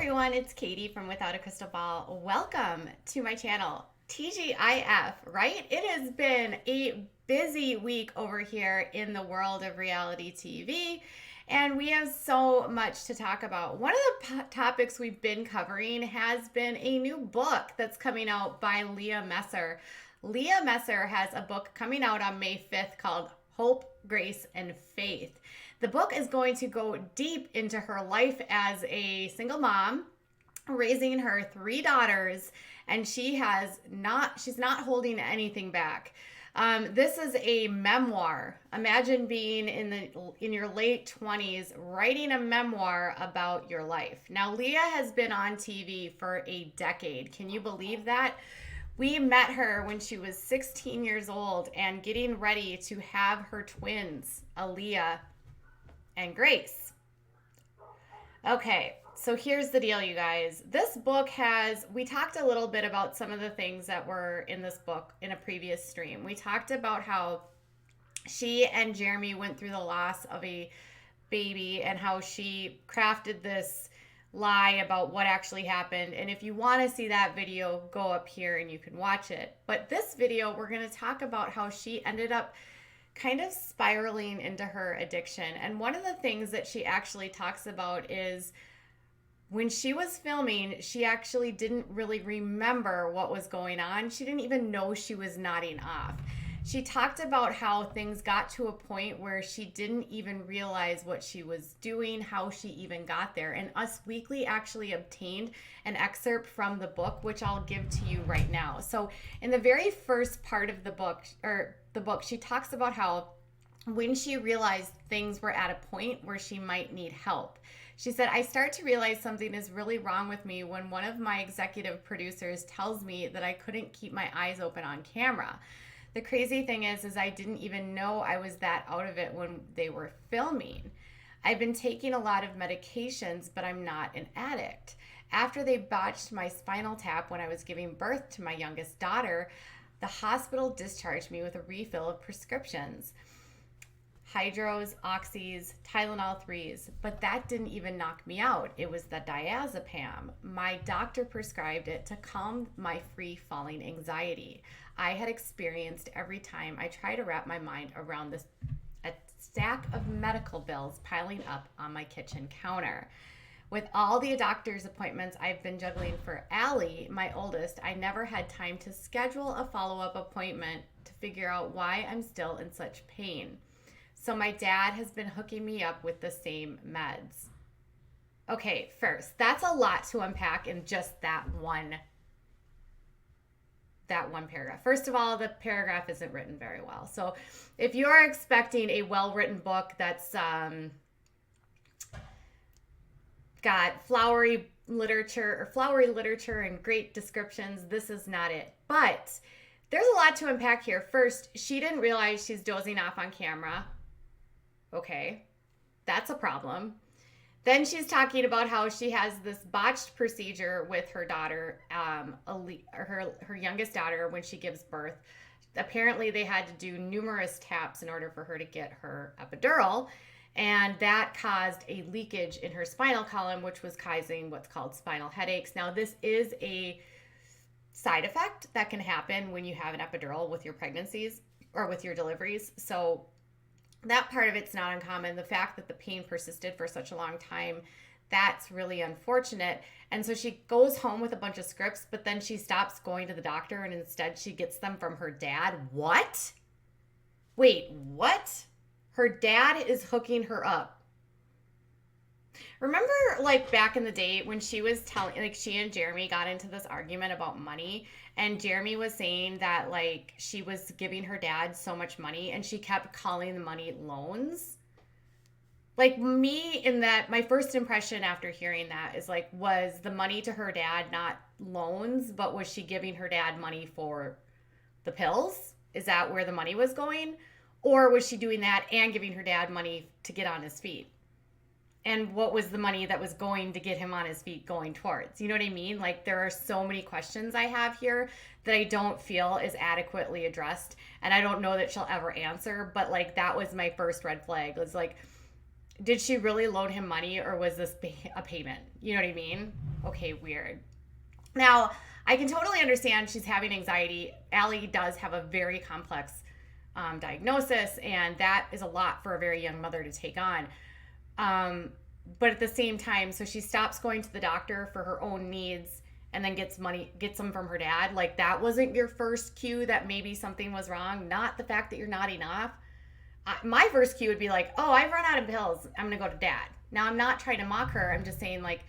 everyone, it's Katie from Without a Crystal Ball. Welcome to my channel, TGIF, right? It has been a busy week over here in the world of reality TV, and we have so much to talk about. One of the topics we've been covering has been a new book that's coming out by Leah Messer. Leah Messer has a book coming out on May 5th called Hope, Grace, and Faith. The book is going to go deep into her life as a single mom, raising her three daughters, and she's not holding anything back. This is a memoir. Imagine being in your late 20s writing a memoir about your life. Now, Leah has been on TV for a decade. Can you believe that? We met her when she was 16 years old and getting ready to have her twins, Leah and Grace. Okay, so here's the deal, you guys. This book we talked a little bit about some of the things that were in this book in a previous stream. We talked about how she and Jeremy went through the loss of a baby and how she crafted this lie about what actually happened. And if you want to see that video, go up here and you can watch it. But this video, we're going to talk about how she ended up kind of spiraling into her addiction. And one of the things that she actually talks about is when she was filming, she actually didn't really remember what was going on. She didn't even know she was nodding off. She talked about how things got to a point where she didn't even realize what she was doing, how she even got there. And Us Weekly actually obtained an excerpt from the book, which I'll give to you right now. So in the very first part of the book, she talks about how when she realized things were at a point where she might need help. She said, I start to realize something is really wrong with me when one of my executive producers tells me that I couldn't keep my eyes open on camera. The crazy thing is I didn't even know I was that out of it when they were filming. I've been taking a lot of medications, but I'm not an addict. After they botched my spinal tap when I was giving birth to my youngest daughter, the hospital discharged me with a refill of prescriptions. Hydros, Oxys, Tylenol 3s, but that didn't even knock me out. It was the diazepam. My doctor prescribed it to calm my free-falling anxiety I had experienced every time I try to wrap my mind around a stack of medical bills piling up on my kitchen counter. With all the doctor's appointments I've been juggling for Allie, my oldest, I never had time to schedule a follow-up appointment to figure out why I'm still in such pain. So my dad has been hooking me up with the same meds. Okay, first, that's a lot to unpack in just that one paragraph. First of all, the paragraph isn't written very well. So if you're expecting a well-written book that's got flowery literature and great descriptions, this is not it. But there's a lot to unpack here. First, she didn't realize she's dozing off on camera. Okay, that's a problem. Then she's talking about how she has this botched procedure with her daughter, her youngest daughter, when she gives birth. Apparently, they had to do numerous taps in order for her to get her epidural, and that caused a leakage in her spinal column, which was causing what's called spinal headaches. Now, this is a side effect that can happen when you have an epidural with your pregnancies or with your deliveries. So that part of it's not uncommon. The fact that the pain persisted for such a long time, that's really unfortunate. And so she goes home with a bunch of scripts, but then she stops going to the doctor and instead she gets them from her dad. What? Wait, what? Her dad is hooking her up. Remember, like, back in the day when she was she and Jeremy got into this argument about money, and Jeremy was saying that, like, she was giving her dad so much money, and she kept calling the money loans? Like, my first impression after hearing that is, like, was the money to her dad not loans, but was she giving her dad money for the pills? Is that where the money was going? Or was she doing that and giving her dad money to get on his feet? And what was the money that was going to get him on his feet going towards? You know what I mean? Like, there are so many questions I have here that I don't feel is adequately addressed. And I don't know that she'll ever answer. But, like, that was my first red flag. It was like, did she really loan him money, or was this a payment? You know what I mean? okay, weird. Now, I can totally understand she's having anxiety. Allie does have a very complex diagnosis, and that is a lot for a very young mother to take on. But at the same time, so she stops going to the doctor for her own needs and then gets them from her dad. Like, that wasn't your first cue that maybe something was wrong, not the fact that you're nodding off. My first cue would be like, oh, I've run out of pills. I'm going to go to dad. Now, I'm not trying to mock her. I'm just saying, like,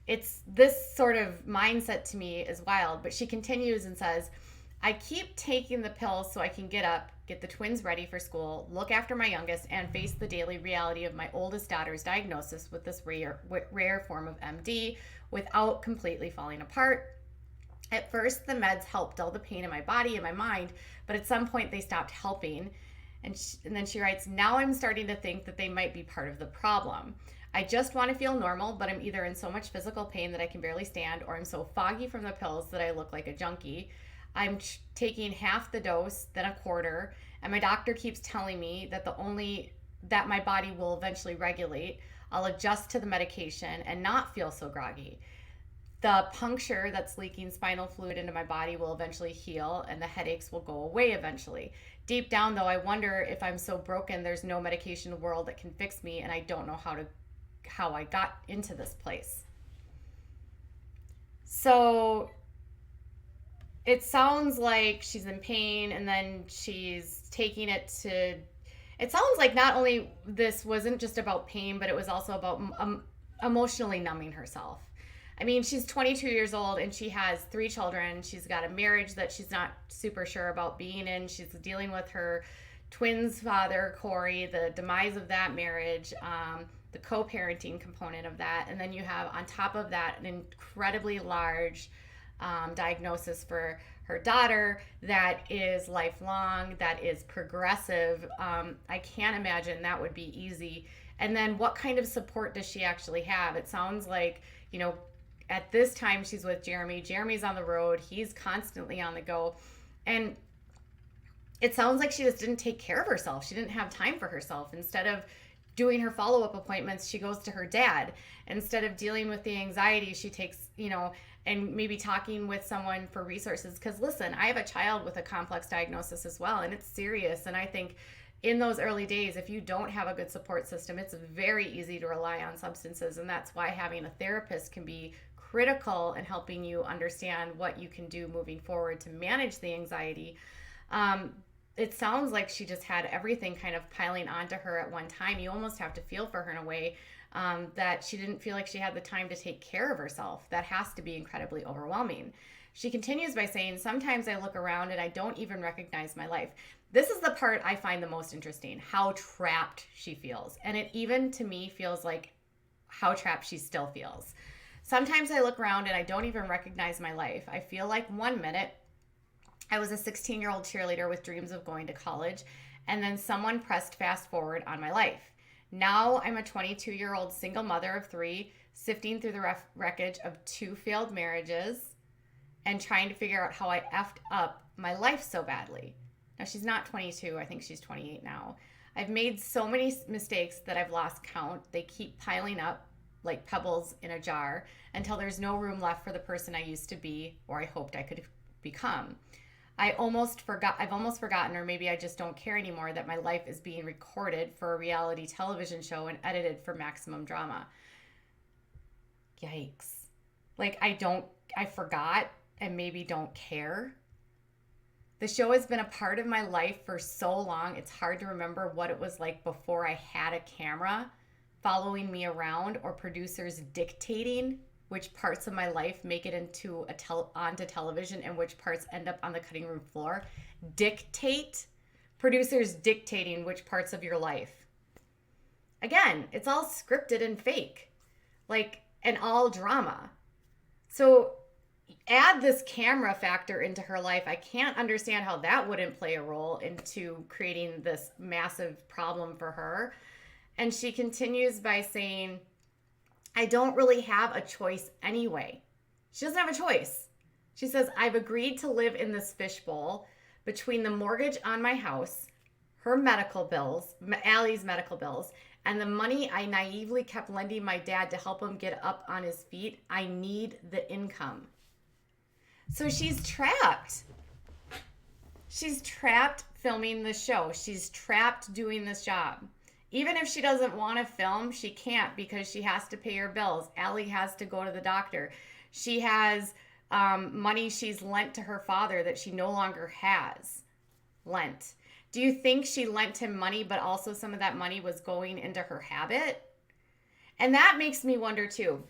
it's this sort of mindset to me is wild. But she continues and says, I keep taking the pills so I can get up, get the twins ready for school, look after my youngest, and face the daily reality of my oldest daughter's diagnosis with this rare form of MD without completely falling apart. At first, the meds helped dull the pain in my body and my mind, but at some point they stopped helping. And then she writes, now I'm starting to think that they might be part of the problem. I just want to feel normal, but I'm either in so much physical pain that I can barely stand, or I'm so foggy from the pills that I look like a junkie. I'm taking half the dose, then a quarter, and my doctor keeps telling me that my body will eventually regulate. I'll adjust to the medication and not feel so groggy. The puncture that's leaking spinal fluid into my body will eventually heal, and the headaches will go away eventually. Deep down, though, I wonder if I'm so broken there's no medication in the world that can fix me, and I don't know how I got into this place. So it sounds like she's in pain, and then she's taking it to... It sounds like not only this wasn't just about pain, but it was also about emotionally numbing herself. I mean, she's 22 years old and she has 3 children. She's got a marriage that she's not super sure about being in. She's dealing with her twins' father, Corey, the demise of that marriage, the co-parenting component of that. And then you have, on top of that, an incredibly large diagnosis for her daughter that is lifelong, that is progressive. I can't imagine that would be easy. And then what kind of support does she actually have? It sounds like, at this time she's with Jeremy. Jeremy's on the road. He's constantly on the go. And it sounds like she just didn't take care of herself. She didn't have time for herself. Instead of doing her follow-up appointments, she goes to her dad. Instead of dealing with the anxiety, she takes, and maybe talking with someone for resources. Because listen, I have a child with a complex diagnosis as well, and it's serious. And I think in those early days, if you don't have a good support system, it's very easy to rely on substances. And that's why having a therapist can be critical in helping you understand what you can do moving forward to manage the anxiety. It sounds like she just had everything kind of piling onto her at one time. You almost have to feel for her in a way, that she didn't feel like she had the time to take care of herself. That has to be incredibly overwhelming. She continues by saying, sometimes I look around and I don't even recognize my life. This is the part I find the most interesting, how trapped she feels. And it even to me feels like how trapped she still feels. Sometimes I look around and I don't even recognize my life. I feel like one minute I was a 16-year-old cheerleader with dreams of going to college, and then someone pressed fast forward on my life. Now I'm a 22-year-old single mother of 3, sifting through the wreckage of 2 failed marriages and trying to figure out how I effed up my life so badly. Now, she's not 22. I think she's 28 now. I've made so many mistakes that I've lost count. They keep piling up like pebbles in a jar until there's no room left for the person I used to be or I hoped I could become. I've almost forgotten, or maybe I just don't care anymore, that my life is being recorded for a reality television show and edited for maximum drama. Yikes. Like, I forgot and maybe don't care. The show has been a part of my life for so long, it's hard to remember what it was like before I had a camera following me around or producers dictating which parts of my life make it into onto television and which parts end up on the cutting room floor. Dictate. Producers dictating which parts of your life. Again, it's all scripted and fake. And all drama. So add this camera factor into her life. I can't understand how that wouldn't play a role into creating this massive problem for her. And she continues by saying, I don't really have a choice anyway. She doesn't have a choice. She says, I've agreed to live in this fishbowl between the mortgage on my house, her medical bills, Allie's medical bills, And the money I naively kept lending my dad to help him get up on his feet, I need the income. So she's trapped. She's trapped filming the show. She's trapped doing this job. Even if she doesn't want to film, she can't because she has to pay her bills. Allie has to go to the doctor. She has money she's lent to her father that she no longer has lent. Do you think she lent him money, but also some of that money was going into her habit? And that makes me wonder too.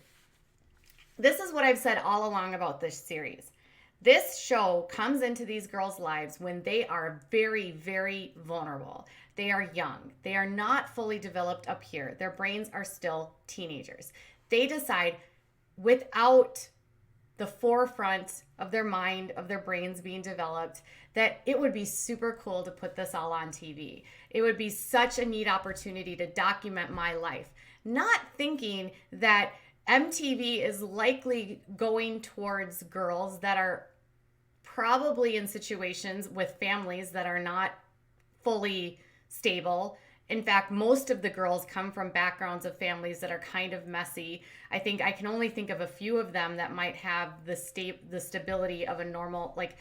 This is what I've said all along about this series. This show comes into these girls' lives when they are very, very vulnerable. They are young. They are not fully developed up here. Their brains are still teenagers. They decide without the forefront of their mind, of their brains being developed, that it would be super cool to put this all on TV. It would be such a neat opportunity to document my life. Not thinking that MTV is likely going towards girls that are probably in situations with families that are not fully stable. In fact, most of the girls come from backgrounds of families that are kind of messy. I think I can only think of a few of them that might have the stability of a normal, like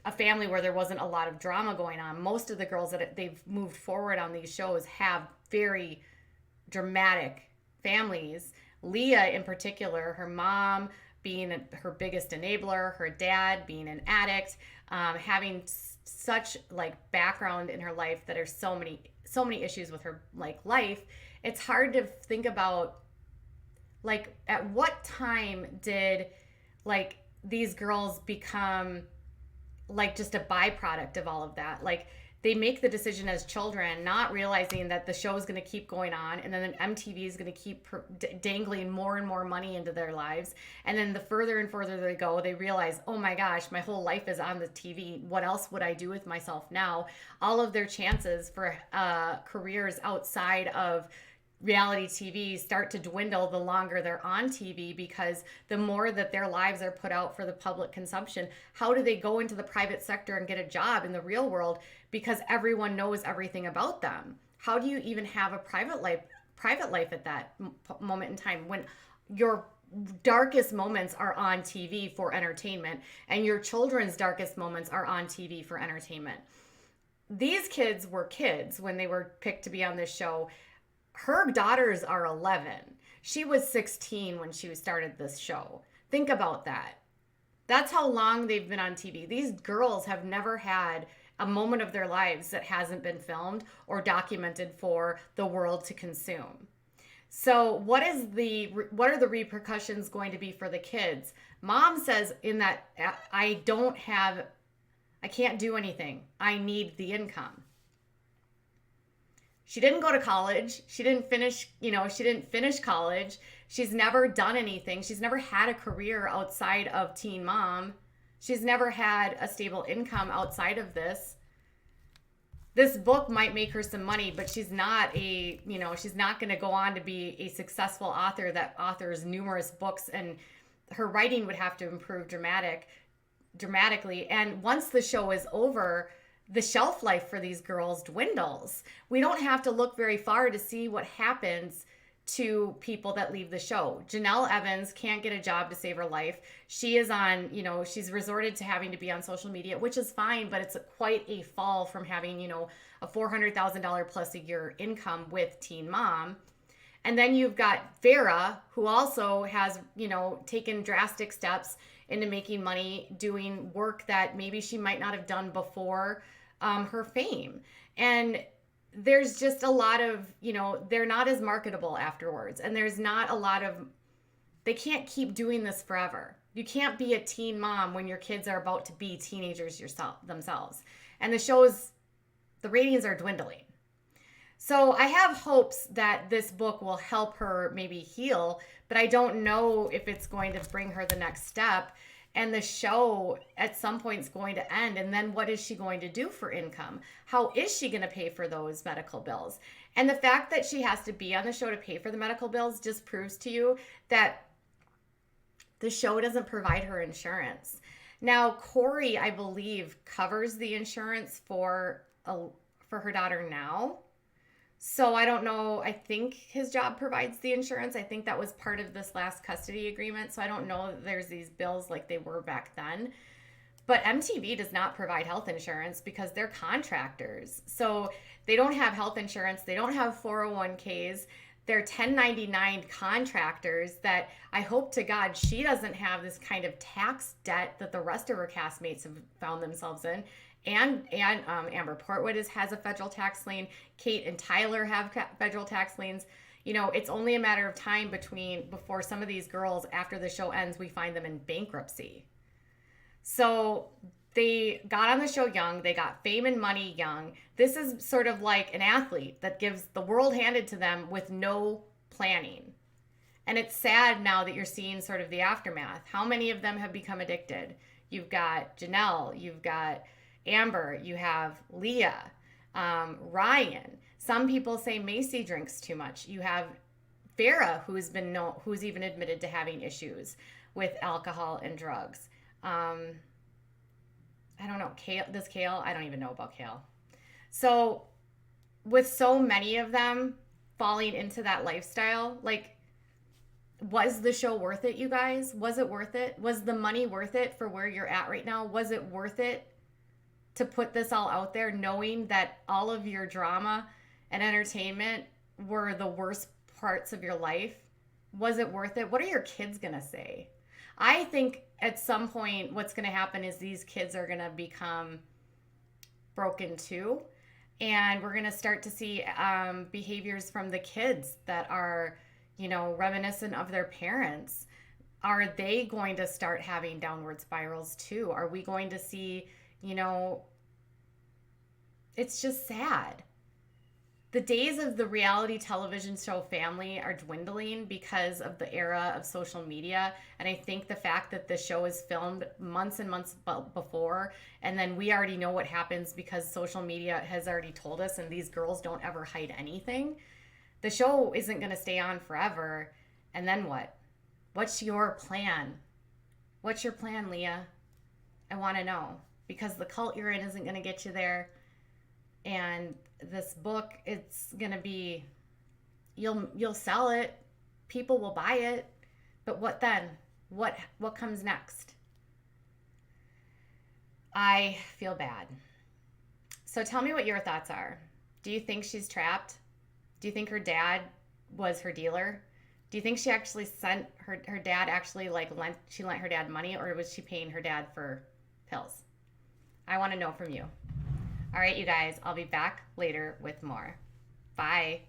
a family where there wasn't a lot of drama going on. Most of the girls that they've moved forward on these shows have very dramatic families. Leah in particular, her mom being her biggest enabler, her dad being an addict, having such like background in her life that there's so many issues with her like life. It's hard to think about like at what time did like these girls become like just a byproduct of all of that. Like they make the decision as children, not realizing that the show is going to keep going on, and then MTV is going to keep dangling more and more money into their lives. And then the further and further they go, they realize, oh my gosh, my whole life is on the TV. What else would I do with myself now? All of their chances for careers outside of reality TV start to dwindle the longer they're on TV, because the more that their lives are put out for the public consumption, how do they go into the private sector and get a job in the real world? Because everyone knows everything about them. How do you even have a private life at that moment in time when your darkest moments are on TV for entertainment and your children's darkest moments are on TV for entertainment? These kids were kids when they were picked to be on this show. Her daughters are 11. She was 16 when she started this show. Think about that. That's how long they've been on TV. These girls have never had a moment of their lives that hasn't been filmed or documented for the world to consume. So what are the repercussions going to be for the kids? Mom says in that, I can't do anything. I need the income. She didn't go to college. She didn't finish college. She's never done anything. She's never had a career outside of Teen Mom. She's never had a stable income outside of this. This book might make her some money, but she's not going to go on to be a successful author that authors numerous books, and her writing would have to improve dramatically. And once the show is over, the shelf life for these girls dwindles. We don't have to look very far to see what happens to people that leave the show. Janelle Evans can't get a job to save her life. She is on, she's resorted to having to be on social media, which is fine, but it's quite a fall from having, a $400,000 plus a year income with Teen Mom. And then you've got Vera, who also has, taken drastic steps into making money, doing work that maybe she might not have done before her fame. And there's just a lot of, they're not as marketable afterwards. And there's not a lot of, they can't keep doing this forever. You can't be a teen mom when your kids are about to be teenagers themselves. And the ratings are dwindling. So I have hopes that this book will help her maybe heal, but I don't know if it's going to bring her the next step. And the show at some point is going to end. And then what is she going to do for income? How is she going to pay for those medical bills? And the fact that she has to be on the show to pay for the medical bills just proves to you that the show doesn't provide her insurance. Now, Corey, I believe, covers the insurance for her daughter now. So I don't know. I think his job provides the insurance. I think that was part of this last custody agreement. So I don't know that there's these bills like they were back then. But MTV does not provide health insurance because they're contractors. So they don't have health insurance, they don't have 401ks. They're 1099 contractors that I hope to God she doesn't have this kind of tax debt that the rest of her castmates have found themselves in. And Amber Portwood has a federal tax lien. Kate and Tyler have federal tax liens. You know, it's only a matter of time before some of these girls, after the show ends, we find them in bankruptcy. So they got on the show young. They got fame and money young. This is sort of like an athlete that gives the world handed to them with no planning. And it's sad now that you're seeing sort of the aftermath. How many of them have become addicted? You've got Janelle, you've got Amber, you have Leah, Ryan. Some people say Macy drinks too much. You have Farrah, who's even admitted to having issues with alcohol and drugs. I don't know. Kale? I don't even know about Kale. So, with so many of them falling into that lifestyle, like, was the show worth it, you guys? Was it worth it? Was the money worth it for where you're at right now? Was it worth it to put this all out there, knowing that all of your drama and entertainment were the worst parts of your life? Was it worth it? What are your kids going to say? I think at some point what's going to happen is these kids are going to become broken too. And we're going to start to see behaviors from the kids that are, reminiscent of their parents. Are they going to start having downward spirals too? Are we going to see, it's just sad. The days of the reality television show family are dwindling because of the era of social media. And I think the fact that the show is filmed months and months before, and then we already know what happens because social media has already told us, and these girls don't ever hide anything. The show isn't going to stay on forever. And then what? What's your plan? What's your plan, Leah? I want to know, because the cult you're in isn't going to get you there. And this book, it's going to be, you'll sell it, people will buy it, but what then? What comes next? I feel bad. So tell me what your thoughts are. Do you think she's trapped? Do you think her dad was her dealer? Do you think she actually sent her dad lent her dad money, or was she paying her dad for pills? I want to know from you. All right, you guys, I'll be back later with more. Bye.